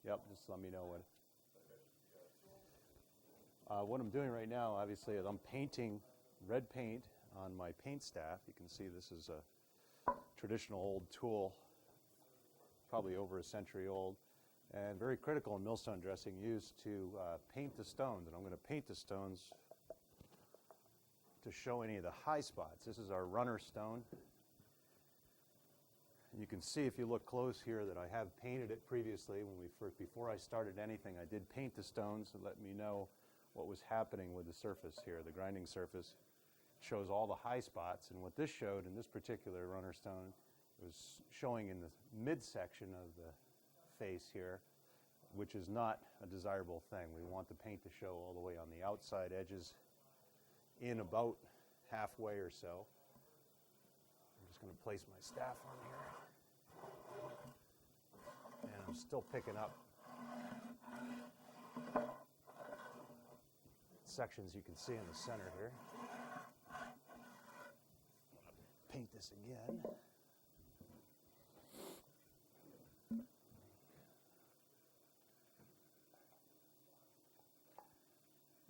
Yep, just let me know when. What I'm doing right now, obviously, is I'm painting red paint on my paint staff. You can see this is a traditional old tool, probably over a century old, and very critical in millstone dressing, used to paint the stones. And I'm going to paint the stones to show any of the high spots. This is our runner stone. And you can see if you look close here that I have painted it previously. Before I started anything, I did paint the stones to let me know what was happening with the surface here. The grinding surface shows all the high spots, and what this showed in this particular runner stone was showing in the midsection of the face here, which is not a desirable thing. We want the paint to show all the way on the outside edges in about halfway or so. I'm just going to place my staff on here, and I'm still picking up sections you can see in the center here. Paint this again.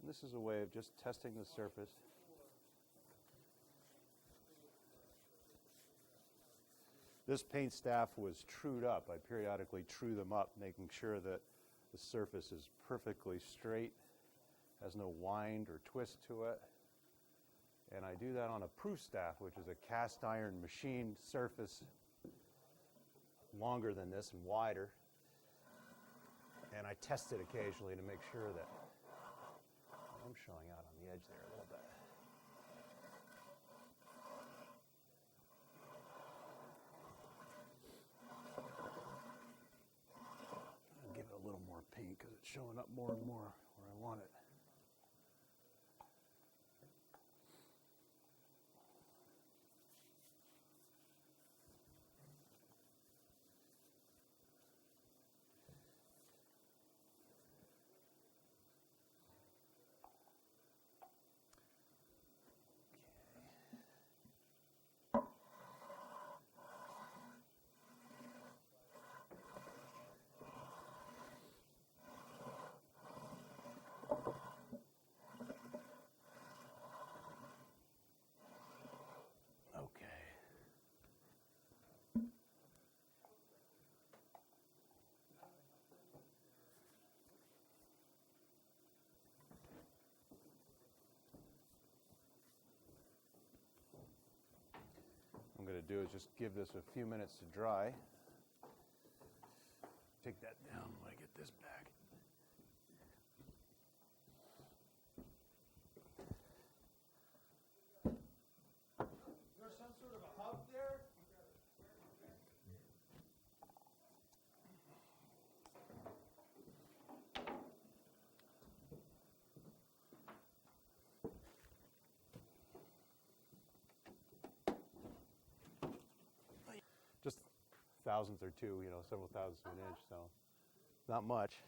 And this is a way of just testing the surface. This paint staff was trued up. I periodically true them up, making sure that the surface is perfectly straight, has no wind or twist to it. And I do that on a proof staff, which is a cast iron machined surface, longer than this and wider. And I test it occasionally to make sure that I'm showing out on the edge there a little bit. I'll give it a little more paint because it's showing up more and more where I want it. I'm going to do is just give this a few minutes to dry. Take that down when I get this back. Is there some sort of a hub there? Just thousandth or two, several thousandths of an inch, so not much.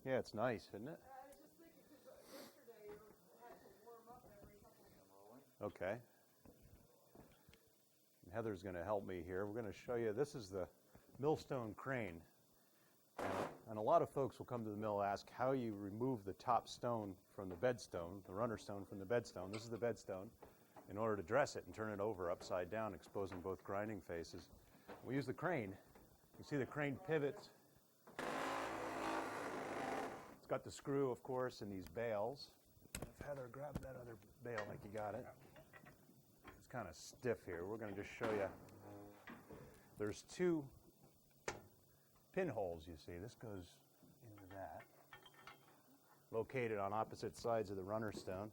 Yeah, it's nice, isn't it? I was just thinking, because yesterday you had to warm up every couple of Okay. Heather's going to help me here. We're going to show you, this is the millstone crane. And a lot of folks will come to the mill and ask how you remove the top stone from the bedstone, the runner stone from the bedstone. This is the bedstone, in order to dress it and turn it over upside down, exposing both grinding faces. We use the crane. You see the crane pivots. It's got the screw, of course, and these bales. If Heather, grab that other bale like you got it. It's kind of stiff here. We're going to just show you. There's two pinholes, you see. This goes into that. Located on opposite sides of the runner stone.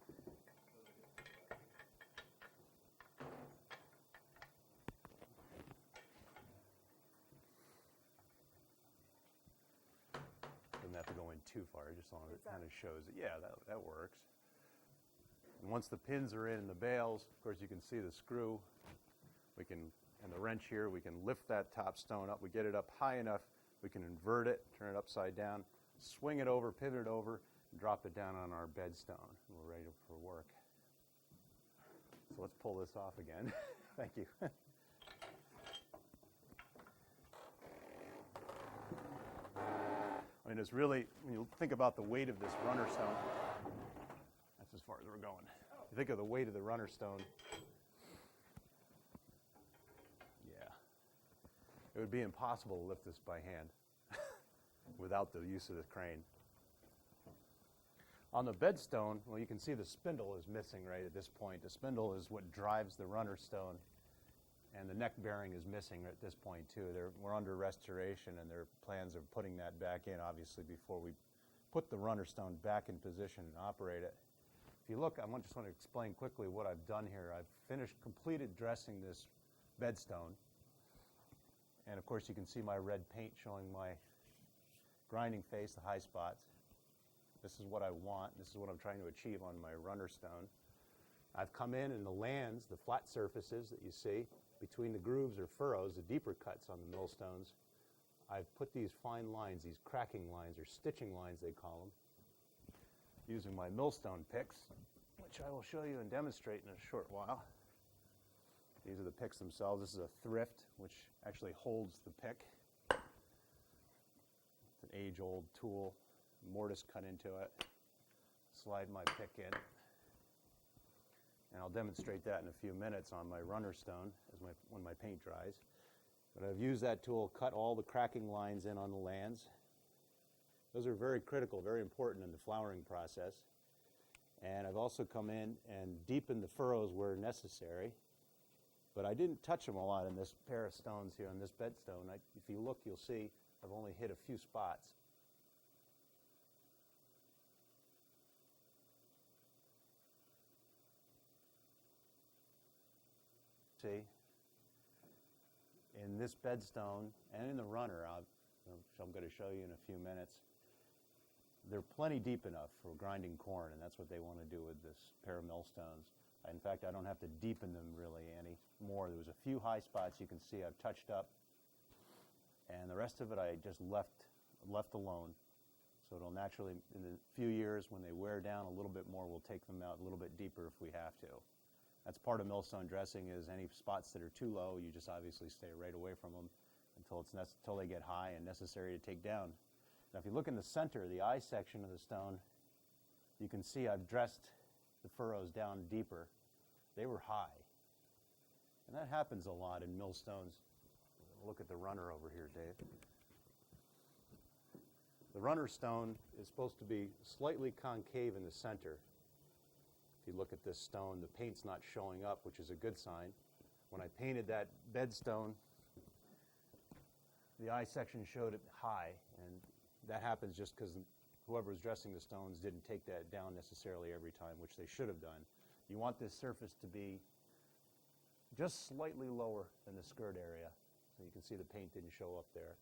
Doesn't have to go in too far, just long as it kind of shows it. Yeah, that works. And once the pins are in the bales, of course you can see the screw. We can, and the wrench here, we can lift that top stone up. We get it up high enough, we can invert it, turn it upside down, swing it over, pivot it over, and drop it down on our bed stone. We're ready for work. So let's pull this off again. Thank you. I mean, it's really, when you think about the weight of this runner stone, that's as far as we're going. You think of the weight of the runner stone, yeah. It would be impossible to lift this by hand without the use of the crane. On the bed stone, well, you can see the spindle is missing right at this point. The spindle is what drives the runner stone, and the neck bearing is missing at this point too. We're under restoration, and their plans of putting that back in, obviously, before we put the runner stone back in position and operate it. If you look, just want to explain quickly what I've done here. I've completed dressing this bed stone, and of course you can see my red paint showing my grinding face, the high spots. This is what I want. This is what I'm trying to achieve on my runner stone. I've come in and the lands, the flat surfaces that you see, between the grooves or furrows, the deeper cuts on the millstones, I've put these fine lines, these cracking lines or stitching lines they call them, using my millstone picks, which I will show you and demonstrate in a short while. These are the picks themselves. This is a thrift, which actually holds the pick. It's an age-old tool, mortise cut into it. Slide my pick in. And I'll demonstrate that in a few minutes on my runner stone when my paint dries. But I've used that tool, cut all the cracking lines in on the lands. Those are very critical, very important in the flowering process. And I've also come in and deepened the furrows where necessary. But I didn't touch them a lot in this pair of stones here, on this bed stone. If you look, you'll see I've only hit a few spots. See, in this bed stone and in the runner, which I'm going to show you in a few minutes, they're plenty deep enough for grinding corn, and that's what they want to do with this pair of millstones. In fact, I don't have to deepen them really any more. There was a few high spots you can see I've touched up, and the rest of it I just left alone. So it'll naturally, in a few years, when they wear down a little bit more, we'll take them out a little bit deeper if we have to. That's part of millstone dressing, is any spots that are too low, you just obviously stay right away from them until they get high and necessary to take down. Now if you look in the center, the eye section of the stone, you can see I've dressed the furrows down deeper. They were high. And that happens a lot in millstones. Look at the runner over here, Dave. The runner stone is supposed to be slightly concave in the center. If you look at this stone, the paint's not showing up, which is a good sign. When I painted that bed stone, the eye section showed it high, and that happens just because whoever was dressing the stones didn't take that down necessarily every time, which they should have done. You want this surface to be just slightly lower than the skirt area, so you can see the paint didn't show up there.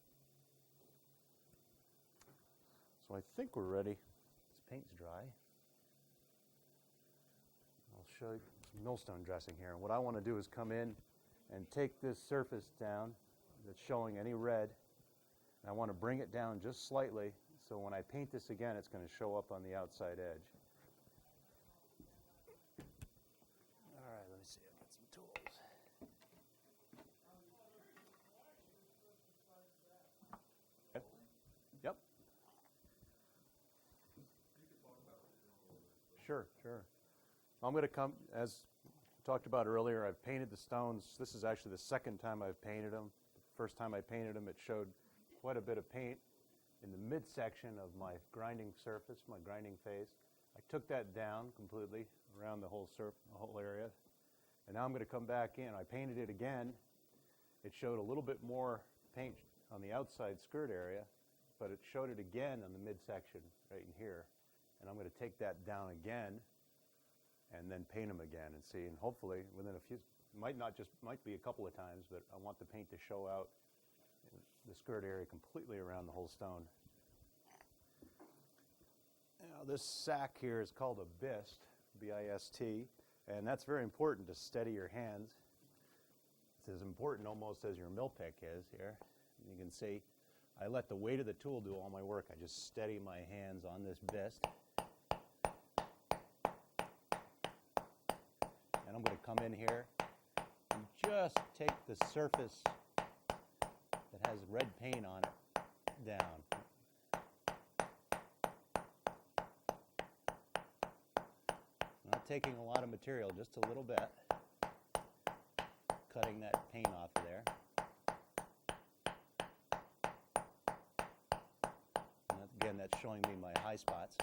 So I think we're ready. This paint's dry. I'll show you some millstone dressing here. And what I want to do is come in and take this surface down that's showing any red. And I want to bring it down just slightly, so when I paint this again, it's going to show up on the outside edge. All right, let me see. I've got some tools. Okay. Yep. Sure. I'm going to come, as talked about earlier, I've painted the stones. This is actually the second time I've painted them. The first time I painted them, it showed quite a bit of paint in the midsection of my grinding surface, my grinding face. I took that down completely around the whole area. And now I'm going to come back in. I painted it again. It showed a little bit more paint on the outside skirt area, but it showed it again on the midsection right in here. And I'm going to take that down again and then paint them again and see. And hopefully within a few, might be a couple of times, but I want the paint to show out in the skirt area completely around the whole stone. Now this sack here is called a bist. B-I-S-T, and that's very important to steady your hands. It's as important almost as your mill pick is here. You can see I let the weight of the tool do all my work. I just steady my hands on this bist. And I'm going to come in here and just take the surface that has red paint on it down. Not taking a lot of material, just a little bit. Cutting that paint off of there. And again, that's showing me my high spots.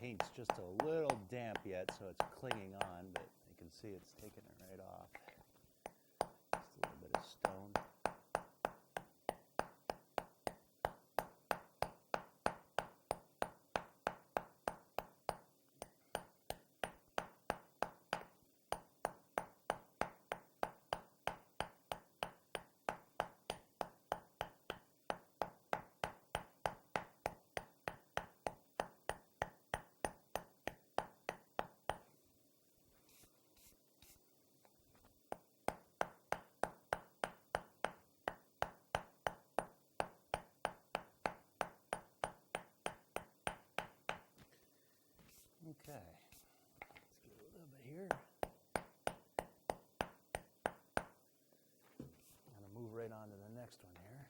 Paint's just a little damp yet, so it's clinging on, but you can see it's taking it right off. Just a little bit of stone. Okay, let's get a little bit here. I'm going to move right on to the next one here.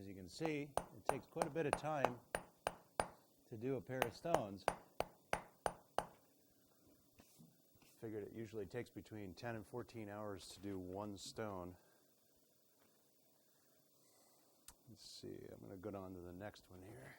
As you can see, it takes quite a bit of time to do a pair of stones. Figured it usually takes between 10 and 14 hours to do one stone. Let's see, I'm going to go on to the next one here.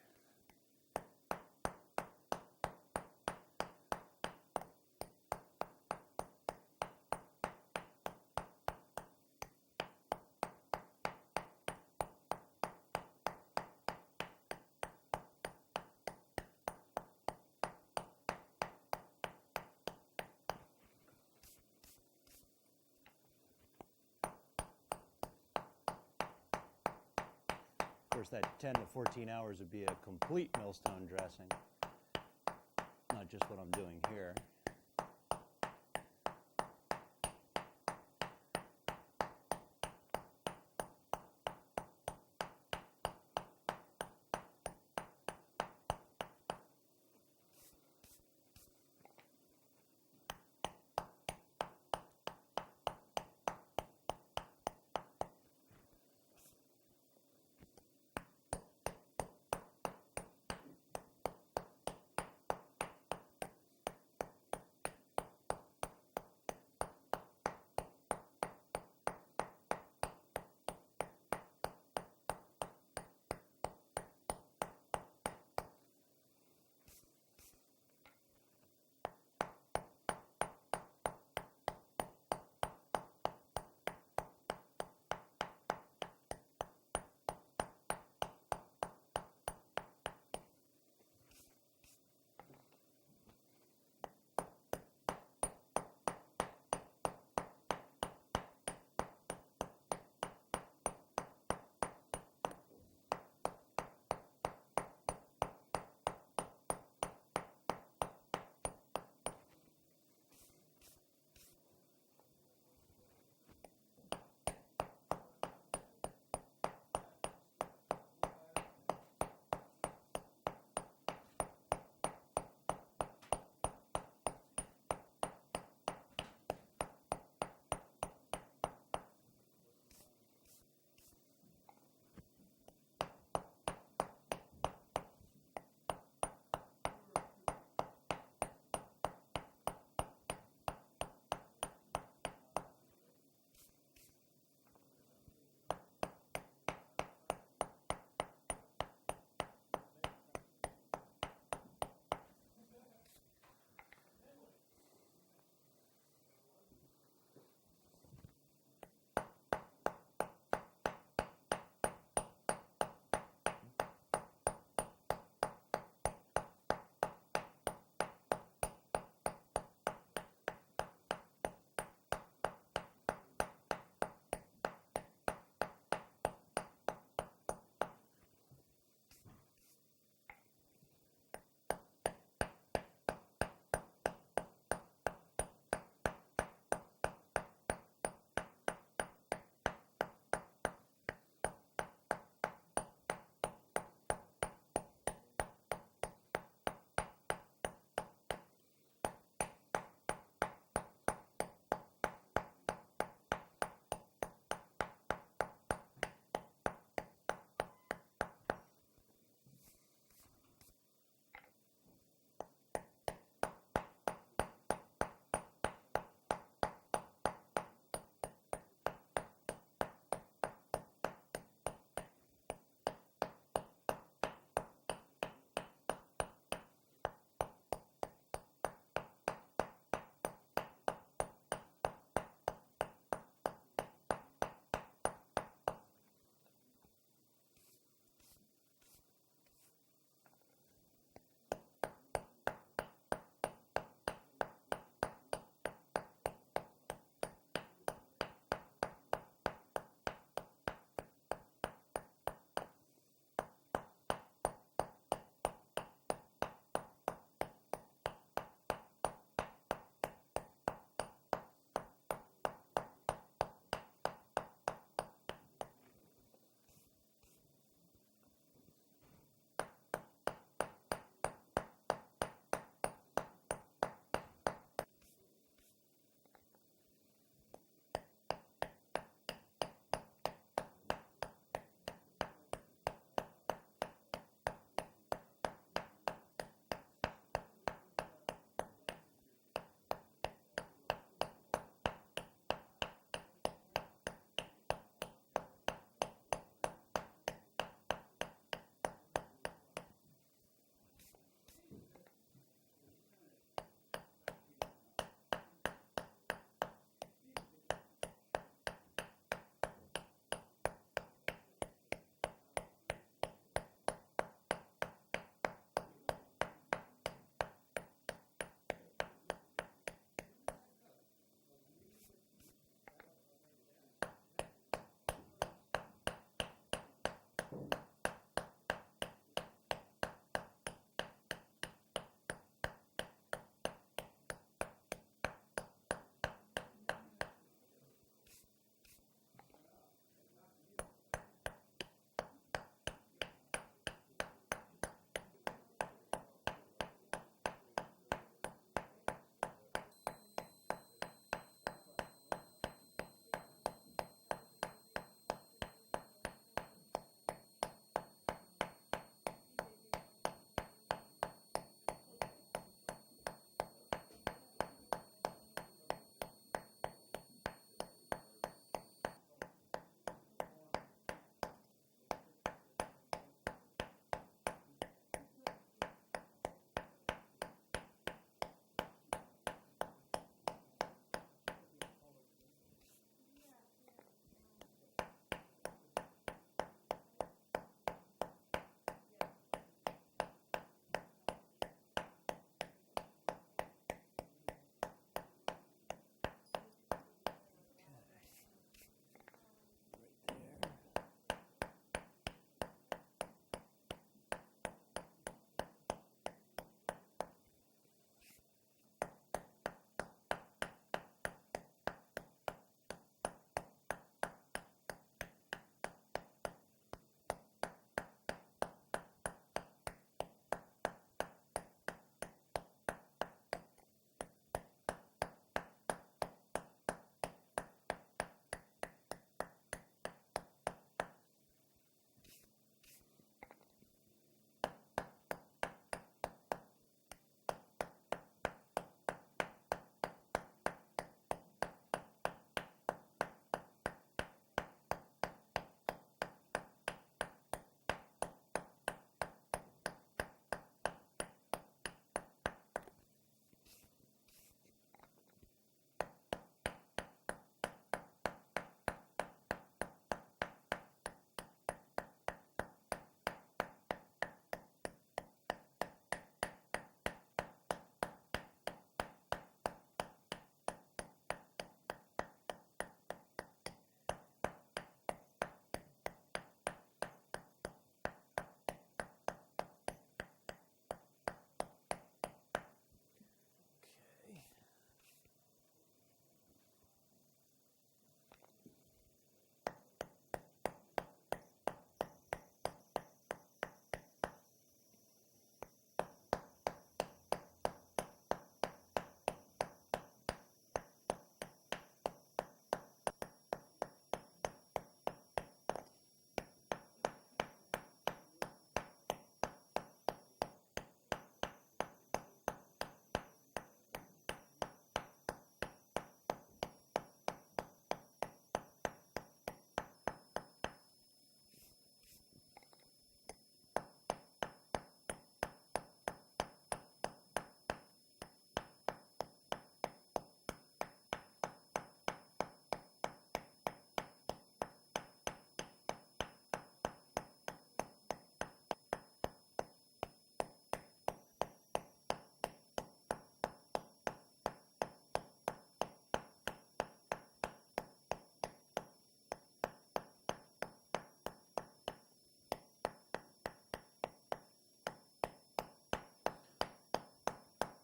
Of course, that 10 to 14 hours would be a complete millstone dressing, not just what I'm doing here.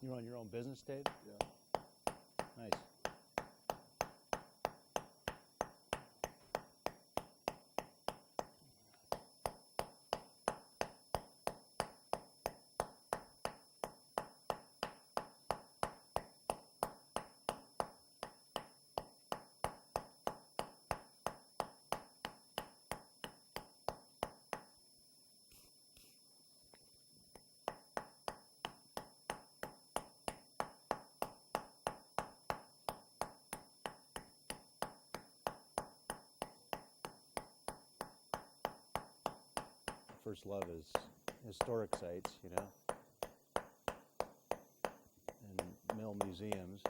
You run your own business, Dave? Yeah. Nice. First love is historic sites, you know, and mill museums.